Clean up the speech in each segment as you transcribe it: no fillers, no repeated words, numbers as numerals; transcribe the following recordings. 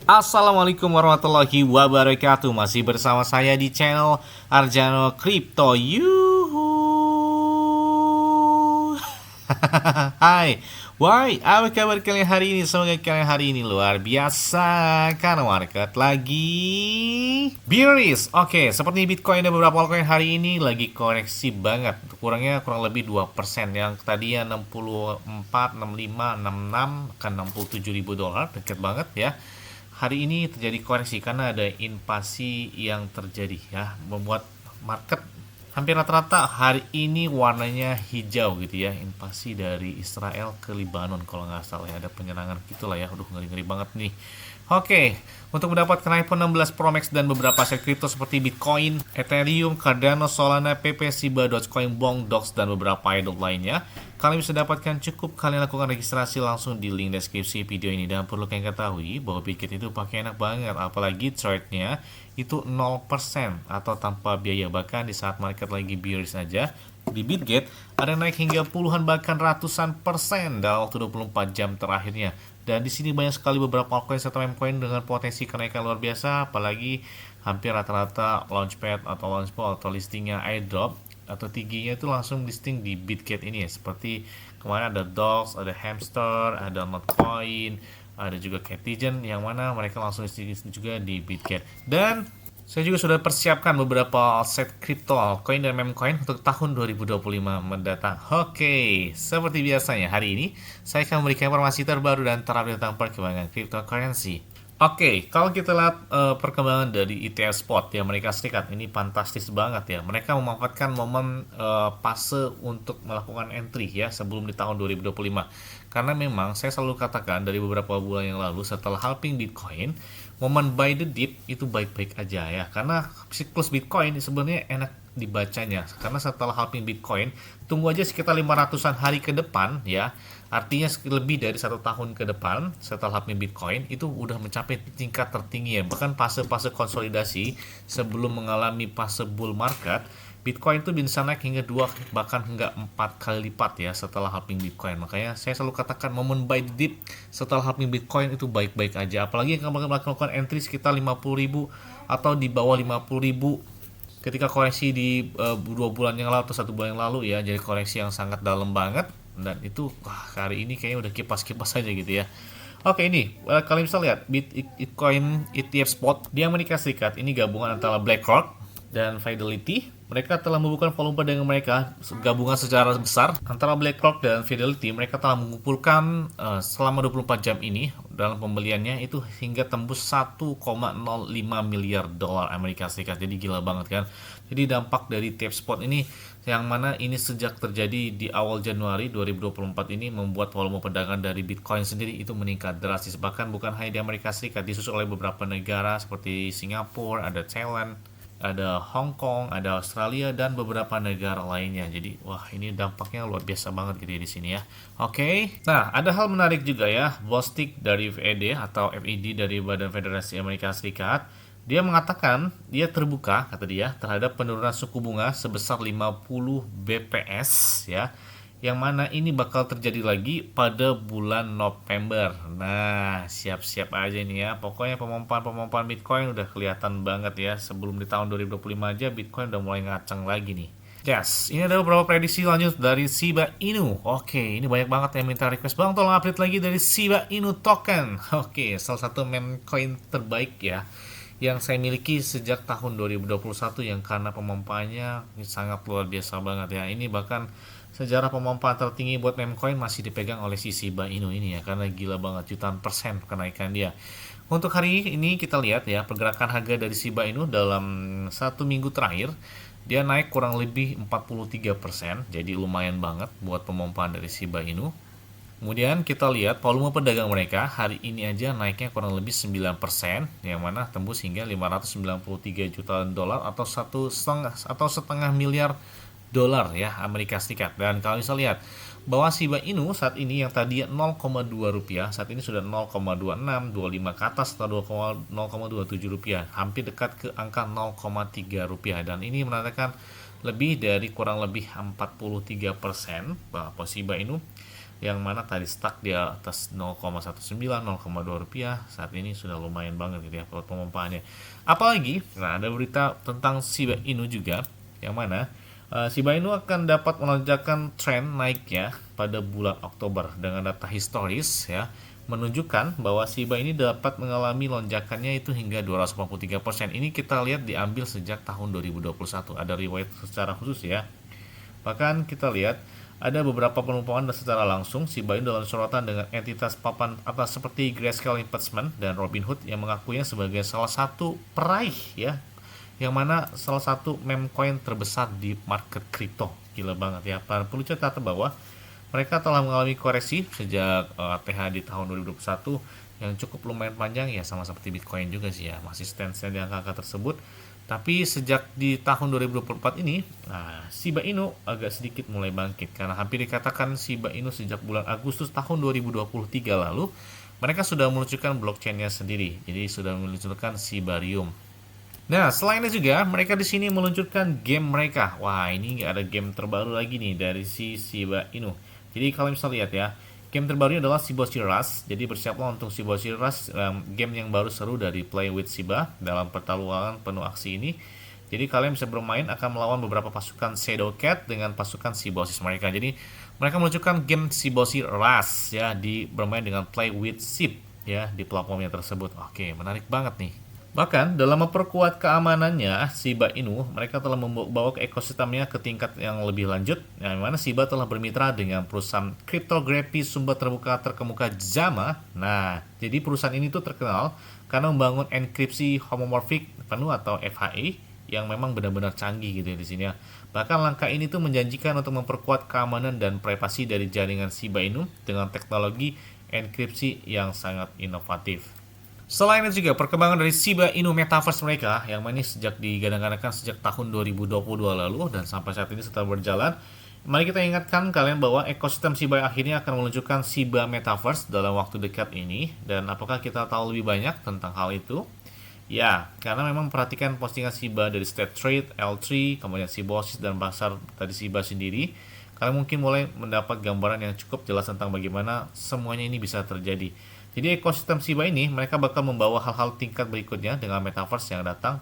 Assalamualaikum warahmatullahi wabarakatuh. Masih bersama saya di channel Arjano Crypto. Yuhu. Hai, why? Apa kabar kalian hari ini? Semoga kalian hari ini luar biasa karena market lagi bearish. Oke, seperti Bitcoin dan beberapa altcoin hari ini lagi koreksi banget. Kurangnya kurang lebih 2%. Yang tadinya 64, 65, 66 ke 67 ribu dolar, deket banget ya. Hari ini terjadi koreksi karena ada invasi yang terjadi ya, membuat market hampir rata-rata hari ini warnanya hijau gitu ya. Invasi dari Israel ke Lebanon kalau nggak salah ya, ada penyerangan gitulah ya. Aduh, ngeri-ngeri banget nih. Oke, untuk mendapatkan iPhone 16 Pro Max dan beberapa aset kripto seperti Bitcoin, Ethereum, Cardano, Solana, PP, Shiba, Dogecoin, Bong, Dox, dan beberapa idol lainnya, kalian bisa dapatkan cukup kalian lakukan registrasi langsung di link deskripsi video ini. Dan perlu kalian ketahui bahwa Bitget itu pakai enak banget, apalagi trade-nya itu 0% atau tanpa biaya. Bahkan di saat market lagi bearish saja, di Bitget ada naik hingga puluhan bahkan ratusan persen dalam waktu 24 jam terakhirnya. Dan di sini banyak sekali beberapa altcoin serta meme coin dengan potensi kenaikan luar biasa, apalagi hampir rata-rata launchpad atau launchpool atau listingnya airdrop atau tingginya itu langsung listing di Bitget ini ya. Seperti kemarin ada Dogs, ada Hamster, ada Notcoin, ada juga Catigen yang mana mereka langsung listing juga di Bitget. Dan saya juga sudah persiapkan beberapa aset kripto, altcoin dan meme coin untuk tahun 2025 mendatang. Oke, seperti biasanya hari ini saya akan memberikan informasi terbaru dan terupdate tentang perkembangan cryptocurrency. Oke, kalau kita lihat perkembangan dari ETF spot di Amerika Serikat ini fantastis banget ya. Mereka memanfaatkan momen fase untuk melakukan entry ya sebelum di tahun 2025. Karena memang saya selalu katakan dari beberapa bulan yang lalu setelah halving Bitcoin, momen buy the dip itu baik-baik aja ya. Karena siklus Bitcoin sebenarnya enak dibacanya. Karena setelah halving Bitcoin, tunggu aja sekitar 500-an hari ke depan ya. Artinya lebih dari 1 tahun ke depan setelah halving Bitcoin itu udah mencapai tingkat tertinggi ya. Bahkan fase-fase konsolidasi sebelum mengalami fase bull market, Bitcoin itu bisa naik hingga 2 bahkan hingga 4 kali lipat ya setelah halving Bitcoin. Makanya saya selalu katakan momen buy the dip setelah halving Bitcoin itu baik-baik aja. Apalagi yang melakukan entry sekitar 50.000 atau di bawah 50.000 ketika koreksi di 2 bulan yang lalu atau 1 bulan yang lalu ya. Jadi koreksi yang sangat dalam banget. Dan itu hari ini kayaknya udah kipas-kipas aja gitu ya. Oke, ini kalian bisa lihat Bitcoin ETF spot di Amerika Serikat ini gabungan antara BlackRock dan Fidelity. Mereka telah membuka volume perdagangan mereka gabungan secara besar antara BlackRock dan Fidelity. Mereka telah mengumpulkan selama 24 jam ini dalam pembeliannya itu hingga tembus 1,05 miliar dolar Amerika Serikat. Jadi gila banget kan. Jadi dampak dari ETF spot ini yang mana ini sejak terjadi di awal Januari 2024 ini membuat volume perdagangan dari Bitcoin sendiri itu meningkat drastis. Bahkan bukan hanya di Amerika Serikat, disusul oleh beberapa negara seperti Singapura, ada Thailand, ada Hong Kong, ada Australia, dan beberapa negara lainnya. Jadi, wah ini dampaknya luar biasa banget gitu ya di sini ya. Oke, nah ada hal menarik juga ya. Bostic dari FED atau FED dari Badan Federasi Amerika Serikat, dia mengatakan dia terbuka, kata dia, terhadap penurunan suku bunga sebesar 50 BPS ya, yang mana ini bakal terjadi lagi pada bulan November. Nah, siap-siap aja nih ya. Pokoknya pemompaan Bitcoin udah kelihatan banget ya. Sebelum di tahun 2025 aja Bitcoin udah mulai ngaceng lagi nih. Yes, ini ada beberapa prediksi lanjut dari Shiba Inu. Oke, ini banyak banget yang minta request, Bang tolong update lagi dari Shiba Inu token. Oke, salah satu meme coin terbaik ya yang saya miliki sejak tahun 2021 yang karena pemompaannya sangat luar biasa banget ya. Ini bahkan sejarah pemompaan tertinggi buat meme coin masih dipegang oleh si Shiba Inu ini ya, karena gila banget jutaan persen kenaikan dia. Untuk hari ini kita lihat ya pergerakan harga dari Shiba Inu dalam 1 minggu terakhir dia naik kurang lebih 43%, jadi lumayan banget buat pemompaan dari Shiba Inu. Kemudian kita lihat volume pedagang mereka hari ini aja naiknya kurang lebih 9%, yang mana tembus hingga 593 juta dolar atau setengah miliar dolar ya Amerika Serikat. Dan kalau bisa lihat bahwa Shiba Inu saat ini yang tadi 0,2 rupiah saat ini sudah 0,26, 25 ke atas atau 0,27 rupiah, hampir dekat ke angka 0,3 rupiah. Dan ini menandakan lebih dari kurang lebih 43% bahwa Shiba Inu yang mana tadi stuck di atas 0,19, 0,2 rupiah. Saat ini sudah lumayan banget gitu ya pemompaannya. Apalagi, nah ada berita tentang Shiba Inu juga, yang mana Shiba Inu akan dapat melonjakkan tren naiknya pada bulan Oktober dengan data historis ya, menunjukkan bahwa Shiba ini dapat mengalami lonjakannya itu hingga 283%. Ini kita lihat diambil sejak tahun 2021. Ada riwayat secara khusus ya. Bahkan kita lihat ada beberapa penumpangan dan secara langsung Shiba Inu dalam sorotan dengan entitas papan atas seperti Grayscale Investment dan Robinhood yang mengakuinya sebagai salah satu peraih ya, yang mana salah satu meme coin terbesar di market kripto. Gila banget ya. Perlu catat bahwa mereka telah mengalami koreksi sejak ATH di tahun 2021 yang cukup lumayan panjang ya, sama seperti Bitcoin juga sih ya, masih stance di angka-angka tersebut. Tapi sejak di tahun 2024 ini, Shiba Inu agak sedikit mulai bangkit karena hampir dikatakan Shiba Inu sejak bulan Agustus tahun 2023 lalu mereka sudah meluncurkan blockchain-nya sendiri. Jadi sudah meluncurkan Shibarium. Nah, selain itu juga mereka di sini meluncurkan game mereka. Wah, ini ada game terbaru lagi nih dari si Shiba Inu. Jadi kalau misalnya lihat ya, game terbarunya adalah Shiboshi Rush. Jadi bersiaplah untuk Shiboshi Rush, game yang baru seru dari Play with Shiba dalam pertarungan penuh aksi ini. Jadi kalian bisa bermain akan melawan beberapa pasukan Shadow Cat dengan pasukan Shiboshi mereka. Jadi mereka meluncurkan game Shiboshi Rush ya, bermain dengan Play with Shib ya di platformnya tersebut. Oke, menarik banget nih. Bahkan dalam memperkuat keamanannya, Shiba Inu mereka telah membawa ke ekosistemnya ke tingkat yang lebih lanjut, yang mana Shiba telah bermitra dengan perusahaan kriptografi sumber terbuka terkemuka JAMA. Nah, jadi perusahaan ini tuh terkenal karena membangun enkripsi homomorphic penuh atau FHE yang memang benar-benar canggih gitu ya di sini ya. Bahkan langkah ini tuh menjanjikan untuk memperkuat keamanan dan privasi dari jaringan Shiba Inu dengan teknologi enkripsi yang sangat inovatif. Selain itu juga perkembangan dari Shiba Inu Metaverse mereka yang mana sejak digadang-gadangkan sejak tahun 2022 lalu dan sampai saat ini setelah berjalan. Mari kita ingatkan kalian bahwa ekosistem Shiba akhirnya akan meluncurkan Shiba Metaverse dalam waktu dekat ini. Dan apakah kita tahu lebih banyak tentang hal itu? Ya, karena memang perhatikan postingan Shiba dari State Trade, L3, kemudian Shiboshi dan pasar tadi Shiba sendiri, kalian mungkin mulai mendapat gambaran yang cukup jelas tentang bagaimana semuanya ini bisa terjadi. Jadi ekosistem Shiba ini mereka bakal membawa hal-hal tingkat berikutnya dengan Metaverse yang datang,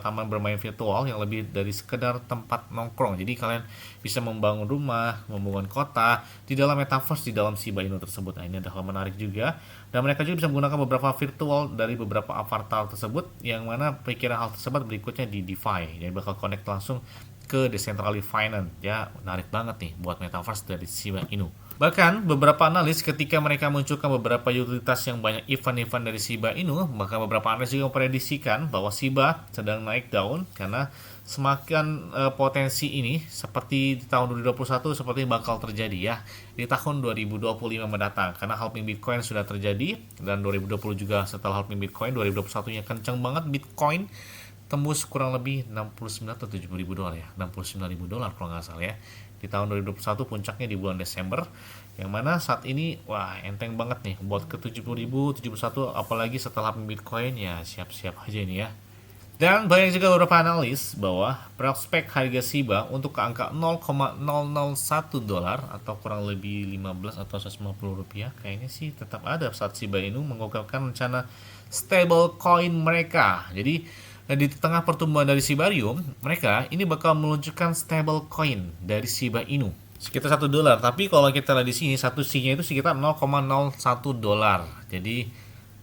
taman bermain virtual yang lebih dari sekedar tempat nongkrong. Jadi kalian bisa membangun rumah, membangun kota di dalam Metaverse di dalam Shiba Inu tersebut. Nah, ini adalah hal menarik juga. Dan mereka juga bisa menggunakan beberapa virtual dari beberapa avatar tersebut, yang mana pikiran hal tersebut berikutnya di DeFi. Jadi bakal connect langsung ke decentralized finance ya. Menarik banget nih buat Metaverse dari Shiba Inu. Bahkan beberapa analis ketika mereka munculkan beberapa utilitas yang banyak event-event dari Shiba Inu, maka beberapa analis juga memprediksikan bahwa Shiba sedang naik daun karena semakin potensi ini seperti di tahun 2021 seperti bakal terjadi ya di tahun 2025 mendatang, karena halving Bitcoin sudah terjadi dan 2020 juga setelah halving Bitcoin. 2021 nya kencang banget Bitcoin tembus kurang lebih 69 atau 70 ribu dolar ya, 69 ribu dolar kalau nggak salah ya di tahun 2021, puncaknya di bulan Desember, yang mana saat ini wah enteng banget nih buat ke 70 ribu, 71, apalagi setelah Bitcoin ya siap-siap aja ini ya. Dan banyak juga beberapa analis bahwa prospek harga Shiba untuk ke angka 0,001 dolar atau kurang lebih 15 atau 150 rupiah kayaknya sih tetap ada saat Shiba Inu mengungkapkan rencana stable coin mereka. Jadi di tengah pertumbuhan dari Shibarium, mereka ini bakal meluncurkan stable coin dari Shiba Inu sekitar 1 dolar. Tapi kalau kita lihat di sini satu C-nya itu sekitar 0,01 dolar. Jadi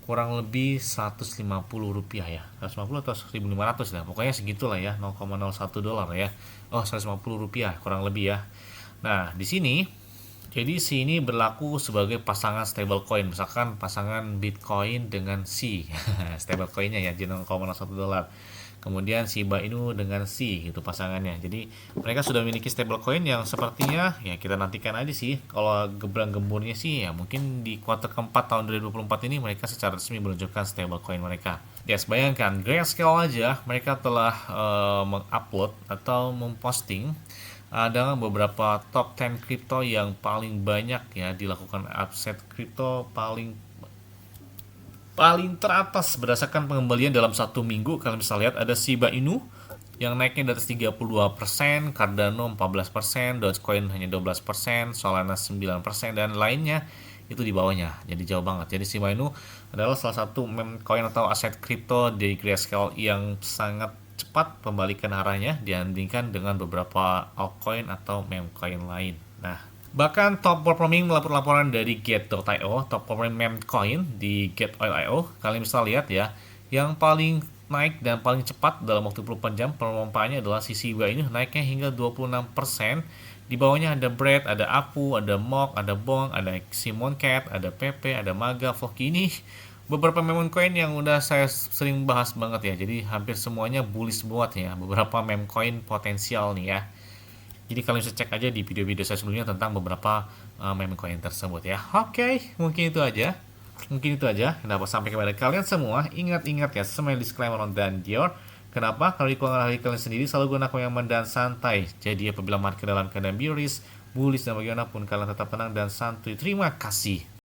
kurang lebih 150 rupiah ya, 150 atau 1.500 lah, pokoknya segitulah ya, 0,01 dolar ya. Oh, 150 rupiah kurang lebih ya. Nah di sini jadi C ini berlaku sebagai pasangan stablecoin, misalkan pasangan Bitcoin dengan C, stablecoinnya ya, jadi 0,01 dolar. Kemudian Shiba Inu dengan C gitu pasangannya. Jadi mereka sudah memiliki stablecoin yang sepertinya ya kita nantikan aja sih. Kalau gebrang-gemburnya sih ya mungkin di kuartal keempat tahun 2024 ini mereka secara resmi meluncurkan stablecoin mereka. Yes, bayangkan Grayscale aja mereka telah mengupload atau memposting ada beberapa top 10 kripto yang paling banyak ya dilakukan upset kripto paling teratas berdasarkan pengembalian dalam satu minggu. Kalian bisa lihat ada Shiba Inu Yang naiknya di atas 32%, Cardano 14%, Dogecoin hanya 12%, Solana 9%, dan lainnya itu di bawahnya. Jadi jauh banget. Jadi Shiba Inu adalah salah satu meme coin atau aset kripto dari Grayscale yang sangat cepat pembalikan arahnya dibandingkan dengan beberapa altcoin atau meme coin lain. Nah, bahkan top performing melapor laporan dari Get.io, top performing meme coin di Get.io, kalian bisa lihat ya, yang paling naik dan paling cepat dalam waktu 24 jam pemompaannya adalah si Shiba ini, naiknya hingga 26%. Di bawahnya ada Bread, ada Apu, ada Mock, ada Bong, ada Simon Cat, ada Pepe, ada Maga, Floki. Ini beberapa meme coin yang udah saya sering bahas banget ya. Jadi hampir semuanya bullish buat ya. Beberapa meme coin potensial nih ya. Jadi kalian bisa cek aja di video-video saya sebelumnya tentang beberapa meme coin tersebut ya. Oke, mungkin itu aja. Mungkin itu aja yang dapat sampai kepada kalian semua. Ingat-ingat ya, semua disclaimer on dan Dior. Kenapa? Kalau di keuangan hari kalian sendiri selalu gunakan yang aman dan santai. Jadi apabila market dalam keadaan bearish, bullish dan bagaimanapun kalian tetap tenang dan santuy. Terima kasih.